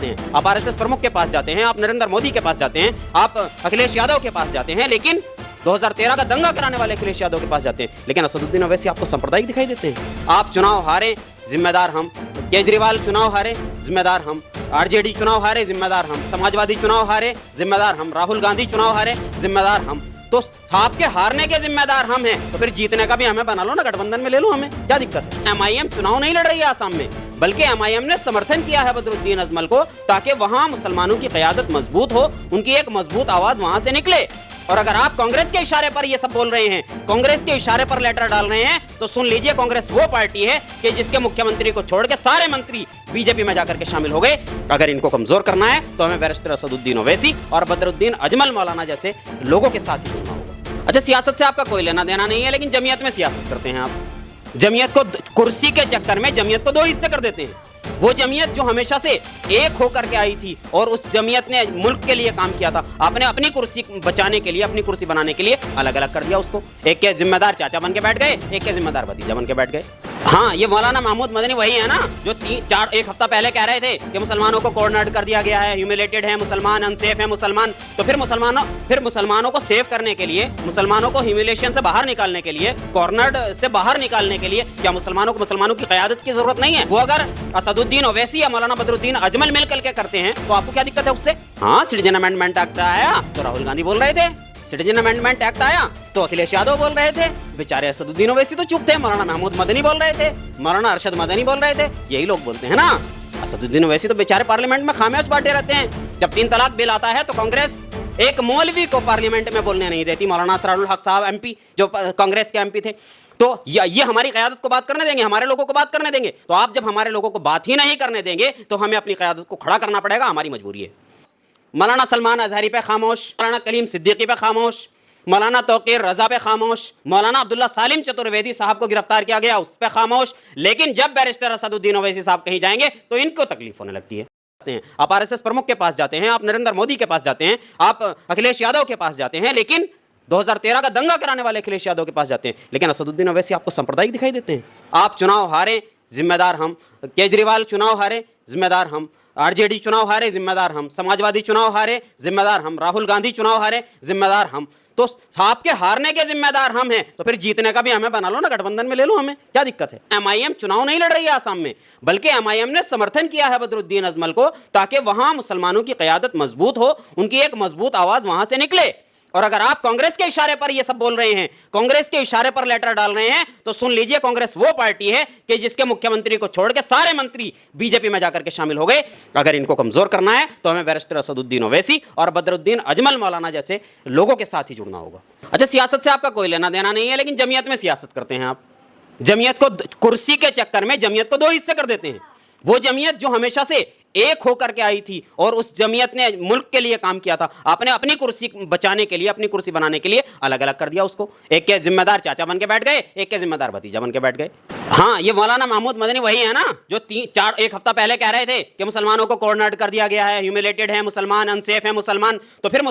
जाते हैं, आप आरएसएस प्रमुख के पास जाते हैं, आप नरेंद्र मोदी के पास जाते हैं, आप अखिलेश यादव के पास जाते हैं, लेकिन 2013 का दंगा कराने वाले अखिलेश यादव के पास जाते हैं, लेकिन असदुद्दीन ओवैसी आपको सांप्रदायिक दिखाई देते हैं। आप चुनाव हारे, जिम्मेदार हम। केजरीवाल चुनाव हारे, जिम्मेदार हम। आरजेडी चुनाव हारे, जिम्मेदार हम। समाजवादी चुनाव हारे, जिम्मेदार हम। राहुल गांधी चुनाव हारे, जिम्मेदार हम। तो आपके हारने के जिम्मेदार हम हैं, तो फिर जीतने का भी हमें बना लो ना, गठबंधन में ले लो, हमें क्या दिक्कत है। एमआईएम चुनाव नहीं लड़ रही है आसाम में, बल्कि एमआईएम ने समर्थन किया है बदरुद्दीन अजमल को, ताकि वहां मुसलमानों की क़यादत मजबूत हो, उनकी एक मजबूत आवाज वहां से निकले। और अगर आप कांग्रेस के इशारे पर ये सब बोल रहे हैं, कांग्रेस के इशारे पर लेटर डाल रहे हैं, तो सुन लीजिए, कांग्रेस वो पार्टी है कि जिसके मुख्यमंत्री को छोड़ के सारे मंत्री बीजेपी में जाकर के शामिल हो गए। अगर इनको कमजोर करना है तो हमें बैरिस्टर असदुद्दीन ओवैसी और बदरुद्दीन अजमल मौलाना जैसे लोगों के साथ ही जुड़ना होगा। अच्छा, सियासत से आपका कोई लेना देना नहीं है, लेकिन जमीयत में सियासत करते हैं आप। जमीयत को कुर्सी के चक्कर में जमीयत को दो हिस्से कर देते हैं। वो जमीयत जो हमेशा से एक होकर के आई थी और उस जमीयत ने मुल्क के लिए काम किया था, आपने अपनी कुर्सी बचाने के लिए, अपनी कुर्सी बनाने के लिए अलग अलग कर दिया उसको। एक के जिम्मेदार चाचा बन के बैठ गए, एक के जिम्मेदार भतीजा बन के बैठ गए। हाँ, ये मौलाना महमूद मदनी वही है ना जो एक हफ्ता पहले कह रहे थे कि मुसलमानों को कॉर्नर्ड कर दिया गया है, ह्यूमिलेटेड है मुसलमान, अनसेफ है मुसलमान। तो फिर मुसलमानों को सेव करने के लिए, मुसलमानों को ह्यूमिलेशन से बाहर निकालने के लिए, कॉर्नर्ड से बाहर निकालने के लिए क्या मुसलमानों की क़यादत की जरूरत नहीं है? वो अगर असदुद्दीन ओवैसी या मौलाना बदरुद्दीन अजमल मिलकर के करते हैं तो आपको क्या दिक्कत है उससे? हाँ, सिटीजन अमेंडमेंट एक्ट आया तो राहुल गांधी बोल रहे थे, सिटीजन अमेंडमेंट एक्ट आया तो अखिलेश यादव बोल रहे थे, बेचारे असदुद्दीन ओवैसी तो चुप थे, मौलाना महमूद मदनी बोल रहे थे, मौलाना अरशद मदनी बोल रहे थे, यही लोग बोलते हैं ना। असदुद्दीन ओवैसी तो बेचारे पार्लियामेंट में खामोश बैठे रहते हैं। जब 3 तलाक बिल आता है तो कांग्रेस एक मौलवी को पार्लियामेंट में बोलने नहीं देती, मौलाना असरारुल हक साहब एमपी जो कांग्रेस के एमपी थे। तो ये हमारी क़यादत को बात करने देंगे, हमारे लोगों को बात करने देंगे? तो आप जब हमारे लोगों को बात ही नहीं करने देंगे तो हमें अपनी क़यादत को खड़ा करना पड़ेगा, हमारी मजबूरी है। मौलाना सलमान अजहरी पे खामोश, मौलाना कलीम सिद्दीकी पे खामोश, मौलाना तौकीर रजा पे खामोश, मौलाना अब्दुल्ला सालिम चतुर्वेदी साहब को गिरफ्तार किया गया उस पे खामोश, लेकिन जब बैरिस्टर असदुद्दीन ओवैसी साहब कहीं जाएंगे तो इनको तकलीफ होने लगती है। आप आरएसएस प्रमुख के पास जाते हैं, आप नरेंद्र मोदी के पास जाते हैं, आप अखिलेश यादव के पास जाते हैं, लेकिन 2013 का दंगा कराने वाले अखिलेश यादव के पास जाते हैं, लेकिन असदुद्दीन ओवैसी आपको सांप्रदायिक दिखाई देते हैं। आप चुनाव हारे, जिम्मेदार हम। केजरीवाल चुनाव हारे, जिम्मेदार हम। आरजेडी चुनाव हारे, जिम्मेदार हम। समाजवादी चुनाव हारे, जिम्मेदार हम। राहुल गांधी चुनाव हारे, जिम्मेदार हम। तो आपके हारने के जिम्मेदार हम हैं, तो फिर जीतने का भी हमें बना लो ना, गठबंधन में ले लो, हमें क्या दिक्कत है। एमआईएम चुनाव नहीं लड़ रही है आसाम में, बल्कि एमआईएम ने समर्थन किया है बदरुद्दीन अजमल को, ताकि वहां मुसलमानों की क़यादत मजबूत हो, उनकी एक मजबूत आवाज वहां से निकले। और अगर आप कांग्रेस के इशारे पर ये सब बोल रहे हैं, कांग्रेस के इशारे पर लेटर डाल रहे हैं, तो सुन लीजिए, कांग्रेस वो पार्टी है कि जिसके मुख्यमंत्री को छोड़ के सारे मंत्री बीजेपी में जाकर के शामिल हो गए। अगर इनको कमजोर करना है तो हमें बैरिस्टर असदुद्दीन ओवैसी और बदरुद्दीन अजमल मौलाना जैसे लोगों के साथ ही जुड़ना होगा। अच्छा, सियासत से आपका कोई लेना देना नहीं है, लेकिन जमीयत में सियासत करते हैं आप। जमीयत को कुर्सी के चक्कर में जमीयत को दो हिस्से कर देते हैं। वो जमीयत जो हमेशा से एक होकर के आई थी और उस जमीयत ने मुल्क के लिए काम किया था, आपने अपनी कुर्सी बचाने के लिए, अपनी कुर्सी बनाने के लिए अलग अलग कर दिया उसको। एक के जिम्मेदार चाचा बन के बैठ गए, एक के जिम्मेदार भतीजा बन के बैठ गए। हाँ, ये मौलाना महमूद मदनी वही है ना जो एक हफ्ता पहले कह रहे थे कि मुसलमानों को कॉर्नर्ड कर दिया गया है, ह्यूमिलेटेड है मुसलमान, अनसेफ है मुसलमान। तो फिर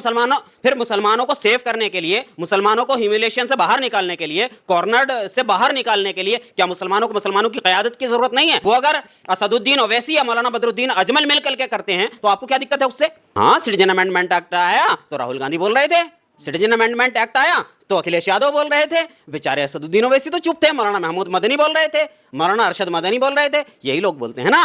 मुसलमानों को सेव करने के लिए, मुसलमानों को ह्यूमिलेशन से बाहर निकालने के लिए, कॉर्नर्ड से बाहर निकालने के लिए क्या मुसलमानों की क़यादत की जरूरत नहीं है? वो अगर असदुद्दीन ओवैसी या मौलाना बदरुद्दीन अजमल मिलकर के करते हैं तो आपको क्या दिक्कत है उससे? हाँ, सिटीजन अमेंडमेंट एक्ट आया तो राहुल गांधी बोल रहे थे, सिटीजन अमेंडमेंट एक्ट आया तो अखिलेश यादव बोल रहे थे, बेचारे असदुद्दीन ओवैसी तो चुप थे, मौलाना महमूद मदनी बोल रहे थे, मौलाना अरशद मदनी बोल रहे थे, यही लोग बोलते हैं ना।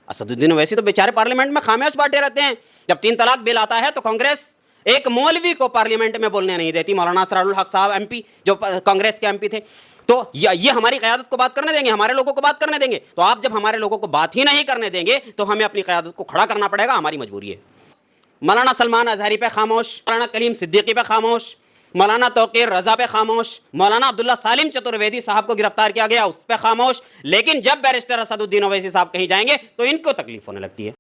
असदुद्दीन ओवैसी तो बेचारे पार्लियामेंट में खामोश बैठे रहते हैं। जब 3 तलाक बिल आता है तो कांग्रेस एक मौलवी को पार्लियामेंट में बोलने नहीं देती, मौलाना असरारुल हक साहब एमपी जो कांग्रेस के एमपी थे। तो ये हमारी क़यादत को बात करने देंगे, हमारे लोगों को बात करने देंगे? तो आप जब हमारे लोगों को बात ही नहीं करने देंगे तो हमें अपनी क़यादत को खड़ा करना पड़ेगा, हमारी मजबूरी है। मौलाना सलमान अजहरी पे खामोश, मौलाना कलीम सिद्दीकी पे खामोश, मौलाना तौकीर रजा पे खामोश, मौलाना अब्दुल्ला सालिम चतुर्वेदी साहब को गिरफ्तार किया गया उस पे खामोश, लेकिन जब बैरिस्टर असदुद्दीन ओवैसी साहब कहीं जाएंगे तो इनको तकलीफ होने लगती है।